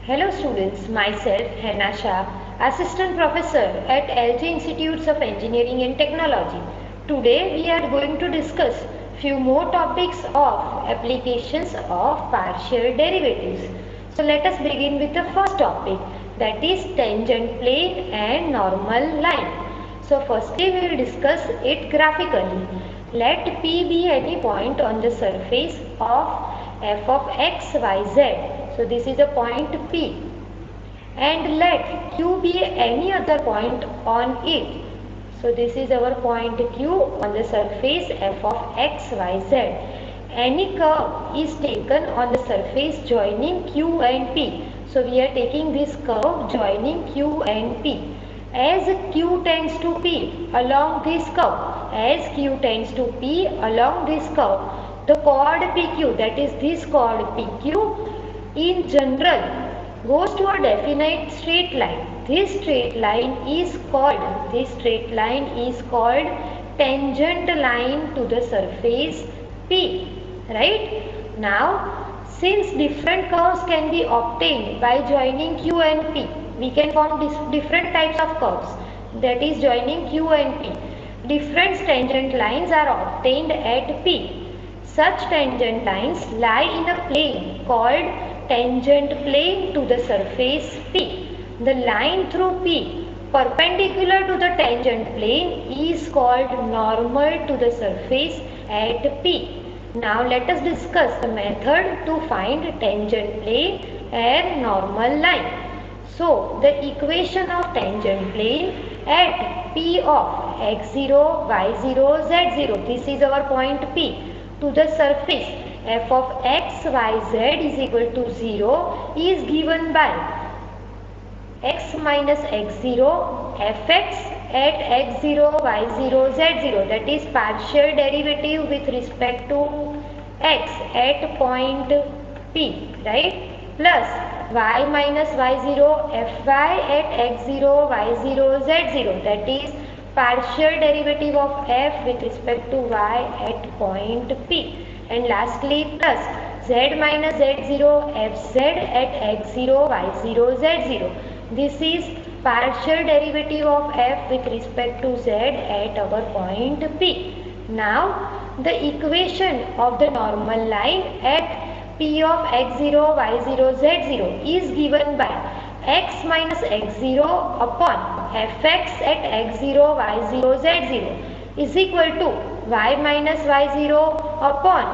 Hello students, myself Hena Shah, Assistant Professor at LG Institutes of Engineering and Technology. Today we are going to discuss few more topics of applications of partial derivatives. So let us begin with the first topic, that is tangent plane and normal line. So firstly we will discuss it graphically. Let P be any point on the surface of f of x, y, z. So this is a point P, and let Q be any other point on it. So this is our point Q on the surface f of x, y, z. Any curve is taken on the surface joining Q and P. So we are taking this curve joining Q and P. As Q tends to P along this curve, the chord PQ, that is this chord PQ, in general goes to a definite straight line. This straight line is called tangent line to the surface P. Right? Now, since different curves can be obtained by joining Q and P, we can form different types of curves, that is joining Q and P. Different tangent lines are obtained at P. Such tangent lines lie in a plane called tangent plane to the surface P. The line through P perpendicular to the tangent plane is called normal to the surface at P. Now let us discuss the method to find tangent plane and normal line. So the equation of tangent plane at P of x0, y0, z0, this is our point P, to the surface f of x, y, z is equal to 0 is given by x minus x0 fx at x0, y0, z0, that is partial derivative with respect to x at point P, right, plus y minus y0 fy at x0, y0, z0, that is partial derivative of f with respect to y at point P, and lastly plus z minus z0 fz at x0, y0, z0. This is partial derivative of f with respect to z at our point P. Now the equation of the normal line at P of x0, y0, z0 is given by x minus x0 upon fx at x0, y0, z0 is equal to y minus y0 upon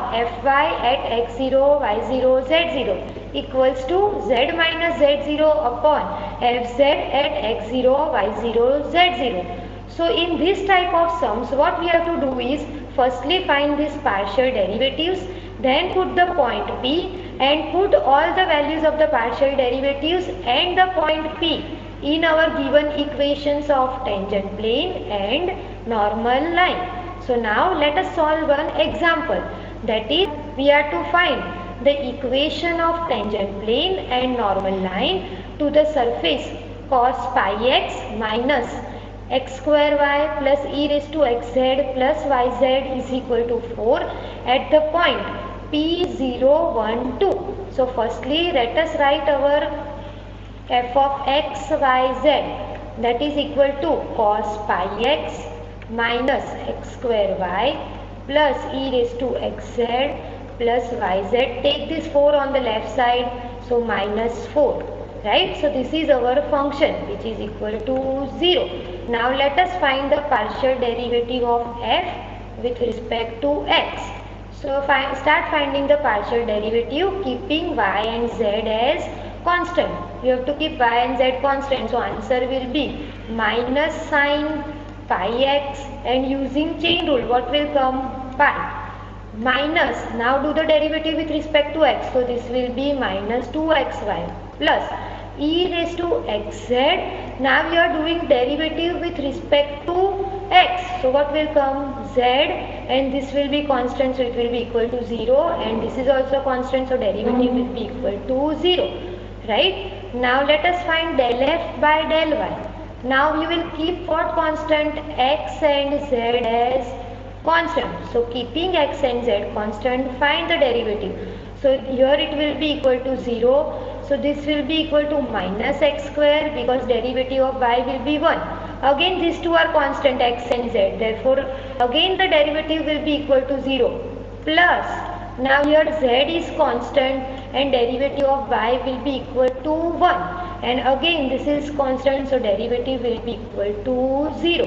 fy at x0, y0, z0 equals to z minus z0 upon fz at x0, y0, z0. So in this type of sums, what we have to do is firstly find these partial derivatives, then put the point P and put all the values of the partial derivatives and the point P in our given equations of tangent plane and normal line. So now let us solve one example, that is we are to find the equation of tangent plane and normal line to the surface cos pi x minus x square y plus e raised to xz plus yz is equal to 4 at the point P0, 1, 2. So firstly let us write our f of x, y, z, that is equal to cos pi x minus x square y plus e raised to xz plus yz. Take this 4 on the left side, so minus 4. Right? So this is our function which is equal to 0. Now let us find the partial derivative of f with respect to x. So start finding the partial derivative keeping y and z as constant. You have to keep y and z constant. So answer will be minus sine pi x, and using chain rule what will come? Pi. Minus, now do the derivative with respect to x. So this will be minus 2xy plus e raised to xz. Now we are doing derivative with respect to x. So what will come? Z, and this will be constant, so it will be equal to 0, and this is also constant, so derivative will be equal to 0. Right? Now let us find del f by del y. Now you will keep what constant? X and z as constant. So keeping x and z constant, find the derivative. So here it will be equal to 0. So this will be equal to minus x square because derivative of y will be 1. Again these two are constant x and z. Therefore again the derivative will be equal to 0 plus, now here z is constant and derivative of y will be equal to 1. And again this is constant, so derivative will be equal to 0.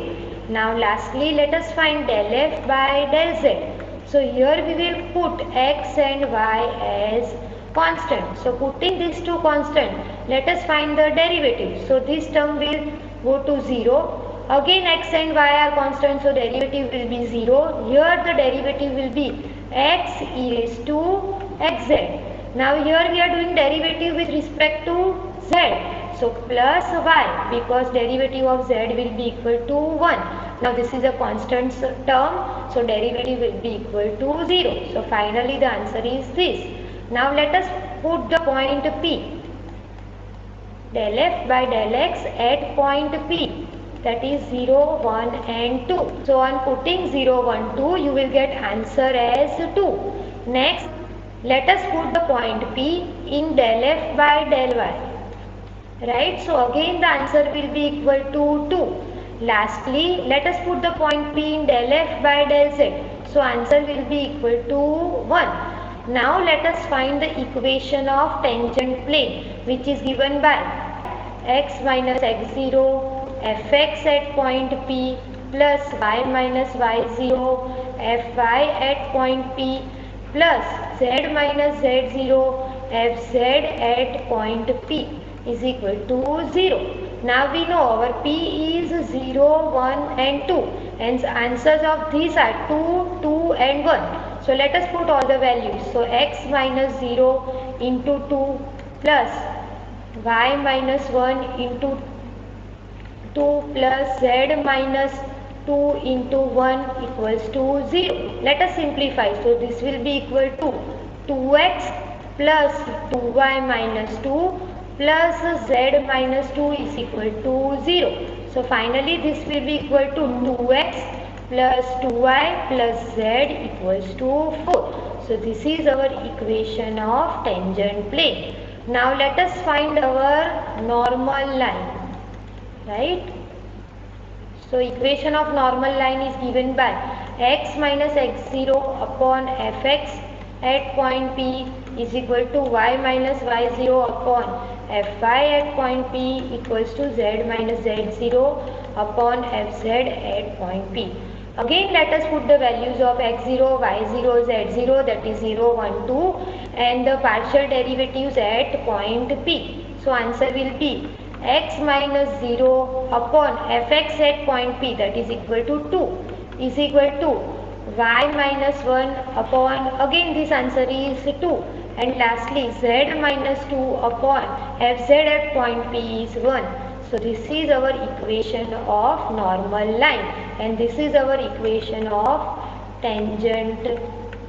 Now lastly let us find del f by del z. So here we will put x and y as constant. So putting these two constant, let us find the derivative. So this term will go to 0. Again x and y are constant, so derivative will be 0. Here the derivative will be x e raised to xz. Now here we are doing derivative with respect to z. So plus y because derivative of z will be equal to 1. Now this is a constant term, so derivative will be equal to 0. So finally the answer is this. Now let us put the point P. Del f by del x at point P, that is 0, 1 and 2. So on putting 0, 1, 2 you will get answer as 2. Next let us put the point P in del f by del y. Right, so again the answer will be equal to 2. Lastly let us put the point P in del f by del z. So answer will be equal to 1. Now let us find the equation of tangent plane, which is given by x minus x0 fx at point P plus y minus y0 fy at point P plus z minus z0 fz at point P is equal to 0. Now we know our P is 0, 1 and 2, and answers of these are 2, 2 and 1. So let us put all the values. So x minus 0 into 2 plus y minus 1 into 2 plus z minus 2 into 1 equals to 0. Let us simplify. So this will be equal to 2x plus 2y minus 2 plus z minus 2 is equal to 0. So finally this will be equal to 2x plus 2y plus z equals to 4. So this is our equation of tangent plane. Now let us find our normal line, right? So equation of normal line is given by x minus x0 upon fx at point P is equal to y minus y0 upon fy at point P equals to z minus z0 upon fz at point P. Again let us put the values of x0, y0, z0, that is 0, 1, 2, and the partial derivatives at point P. So answer will be x minus 0 upon fx at point P, that is equal to 2, is equal to y minus 1 upon, again this answer is 2, and lastly z minus 2 upon fz at point P is 1. So this is our equation of normal line, and this is our equation of tangent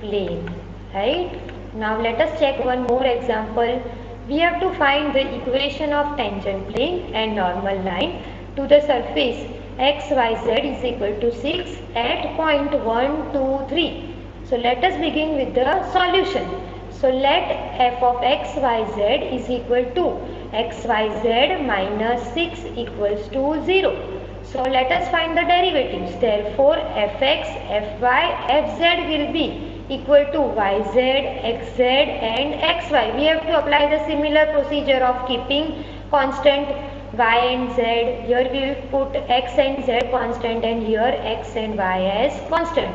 plane, right? Now let us check one more example. We have to find the equation of tangent plane and normal line to the surface xyz is equal to 6 at point 1, 2, 3. So let us begin with the solution. So let f of xyz is equal to xyz minus 6 equals to 0. So let us find the derivatives. Therefore fx, fy, fz will be equal to yz, xz and xy. We have to apply the similar procedure of keeping constant y and z. Here we will put x and z constant, and here x and y as constant.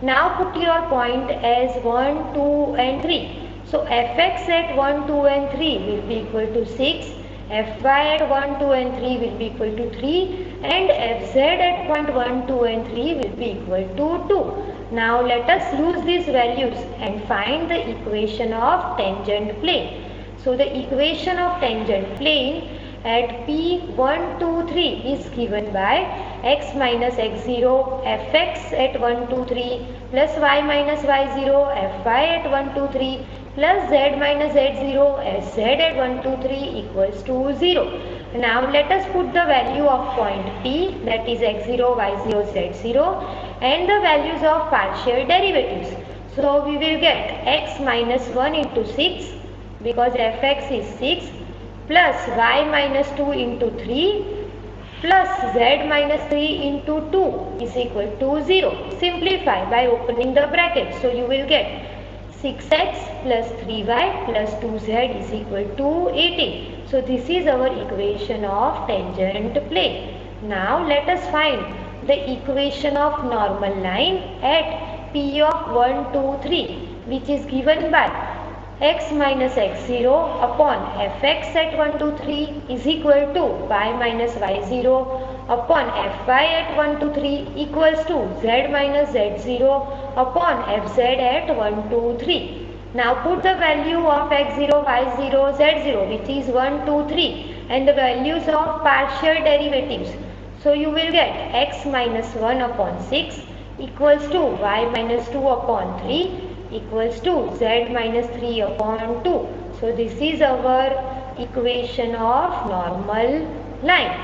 Now put your point as 1, 2 and 3. So fx at 1, 2 and 3 will be equal to 6, fy at 1, 2 and 3 will be equal to 3, and fz at point 1, 2 and 3 will be equal to 2. Now let us use these values and find the equation of tangent plane. So the equation of tangent plane at P 1, 2, 3 is given by x minus x0 fx at 1, 2, 3 plus y minus y0 fy at 1, 2, 3 plus z minus z0 sz at 1, 2, 3 equals to 0. Now let us put the value of point P, that is x0, y0, z0, and the values of partial derivatives. So we will get x minus 1 into 6 because fx is 6 plus y minus 2 into 3 plus z minus 3 into 2 is equal to 0. Simplify by opening the bracket. So you will get 6x plus 3y plus 2z is equal to 18. So this is our equation of tangent plane. Now let us find the equation of normal line at P of 1, 2, 3, which is given by x minus x0 upon fx at 1, 2, 3 is equal to y minus y0 upon fy at 1, 2, 3 equals to z minus z0 upon fz at 1, 2, 3. Now put the value of x0, y0, z0, which is 1, 2, 3, and the values of partial derivatives. So you will get x minus 1 upon 6 equals to y minus 2 upon 3 equals to z minus 3 upon 2. So this is our equation of normal line,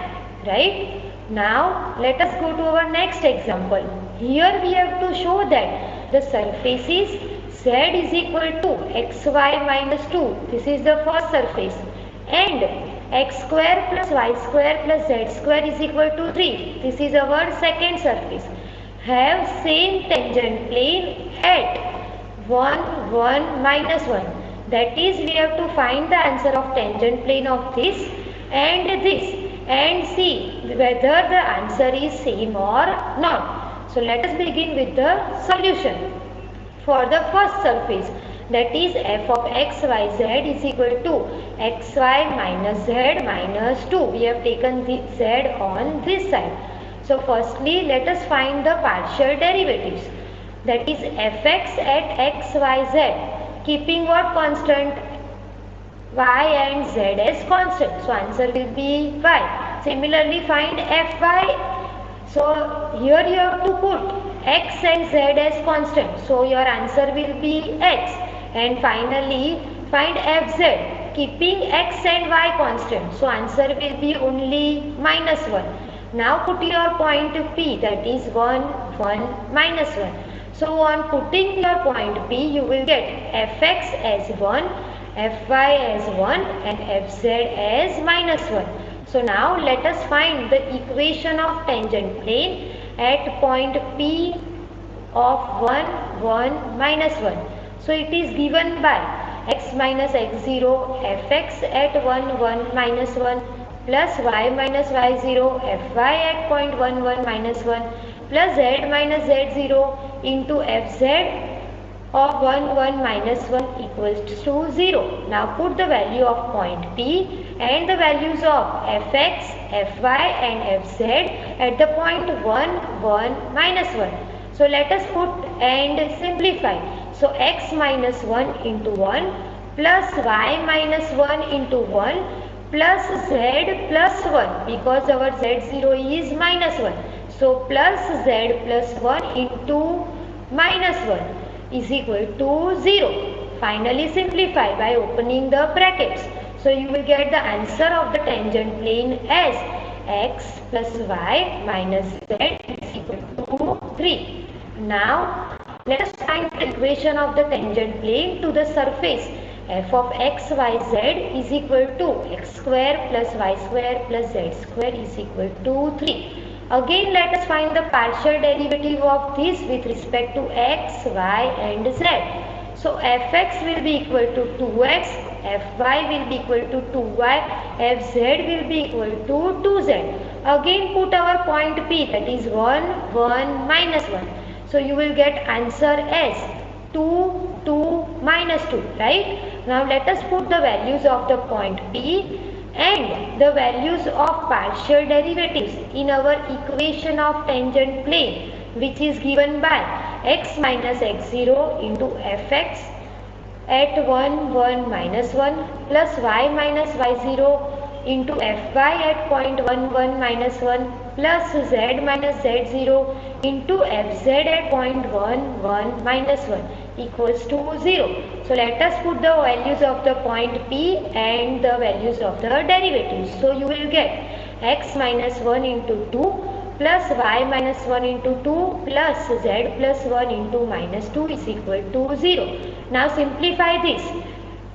right? Now let us go to our next example. Here we have to show that the surfaces z is equal to xy minus 2. This is the first surface, and x square plus y square plus z square is equal to 3. This is our second surface. Have same tangent plane at 1, 1, minus 1. That is, we have to find the answer of tangent plane of this and see whether the answer is same or not. So let us begin with the solution. For the first surface, that is f of x, y, z is equal to xy minus z minus 2. We have taken the z on this side. So firstly, let us find the partial derivatives. That is fx at x, y, z, keeping what constant? Y and z as constant. So answer will be y. Similarly, find fy. So here you have to put x and z as constant. So your answer will be x. And finally, find fz, keeping x and y constant. So answer will be only minus 1. Now put your point P, that is 1, 1, minus 1. So on putting your point P, you will get fx as 1, fy as 1 and fz as minus 1. So now let us find the equation of tangent plane at point P of 1, 1, minus 1. So it is given by x minus x0 fx at 1, 1, minus 1 plus y minus y0 fy at point 1, 1, minus 1 plus z minus z0 into fz of 1, 1, minus 1 equals to 0. Now put the value of point P and the values of fx, fy and fz at the point 1, 1, minus 1. So let us put and simplify. So x minus 1 into 1 plus y minus 1 into 1 plus z plus 1, because our z0 is minus 1. So plus z plus 1 into minus 1 is equal to 0. Finally simplify by opening the brackets. So you will get the answer of the tangent plane as x plus y minus z is equal to 3. Now let us find the equation of the tangent plane to the surface f of x, y, z is equal to x square plus y square plus z square is equal to 3. Again let us find the partial derivative of this with respect to x, y and z. So fx will be equal to 2x, fy will be equal to 2y, fz will be equal to 2z. Again put our point P, that is 1, 1, minus 1. So you will get answer as 2, 2, minus 2, right? Now let us put the values of the point P and the values of partial derivatives in our equation of tangent plane, which is given by x minus x0 into fx at 1, 1, minus 1 plus y minus y0 into fy at point 1, 1, minus 1 plus z minus z0 into fz at point 1, 1, minus 1 equals to 0. So let us put the values of the point P and the values of the derivatives. So you will get x minus 1 into 2 plus y minus 1 into 2 plus z plus 1 into minus 2 is equal to 0. Now simplify this.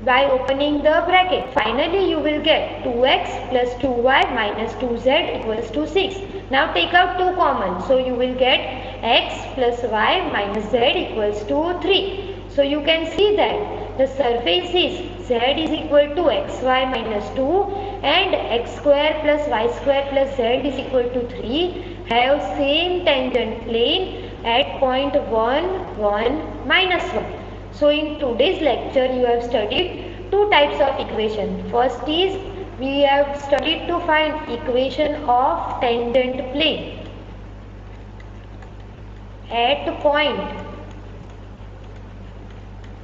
by opening the bracket. Finally, you will get 2x plus 2y minus 2z equals to 6. Now take out 2 common. So you will get x plus y minus z equals to 3. So you can see that the surface is z is equal to xy minus 2 and x square plus y square plus z is equal to 3 have same tangent plane at point 1, 1, minus 1. So in today's lecture you have studied two types of equation. First is we have studied to find equation of tangent plane at point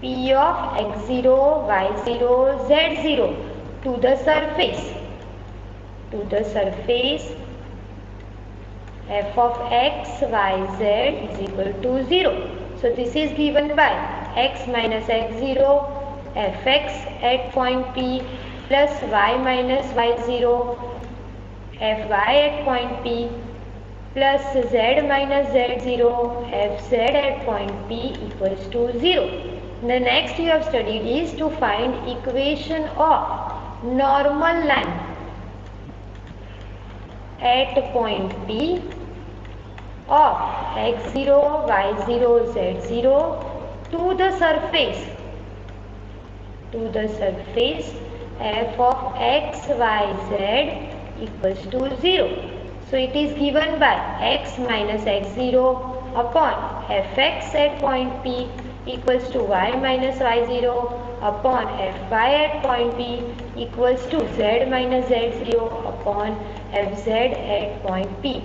P of x0, y0, z0 to the surface f of x, y, z is equal to 0. So this is given by x minus x0 fx at point P plus y minus y0 fy at point P plus z minus z0 fz at point P equals to 0. The next you have studied is to find equation of normal line at point P of x0, y0, z0 to the surface f of x, y, z equals to 0. So it is given by x minus x0 upon fx at point P equals to y minus y0 upon fy at point P equals to z minus z0 upon fz at point P.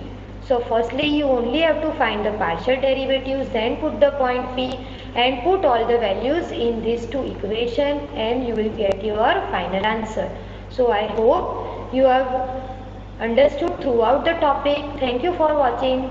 So firstly you only have to find the partial derivatives, then put the point P and put all the values in these two equations and you will get your final answer. So I hope you have understood throughout the topic. Thank you for watching.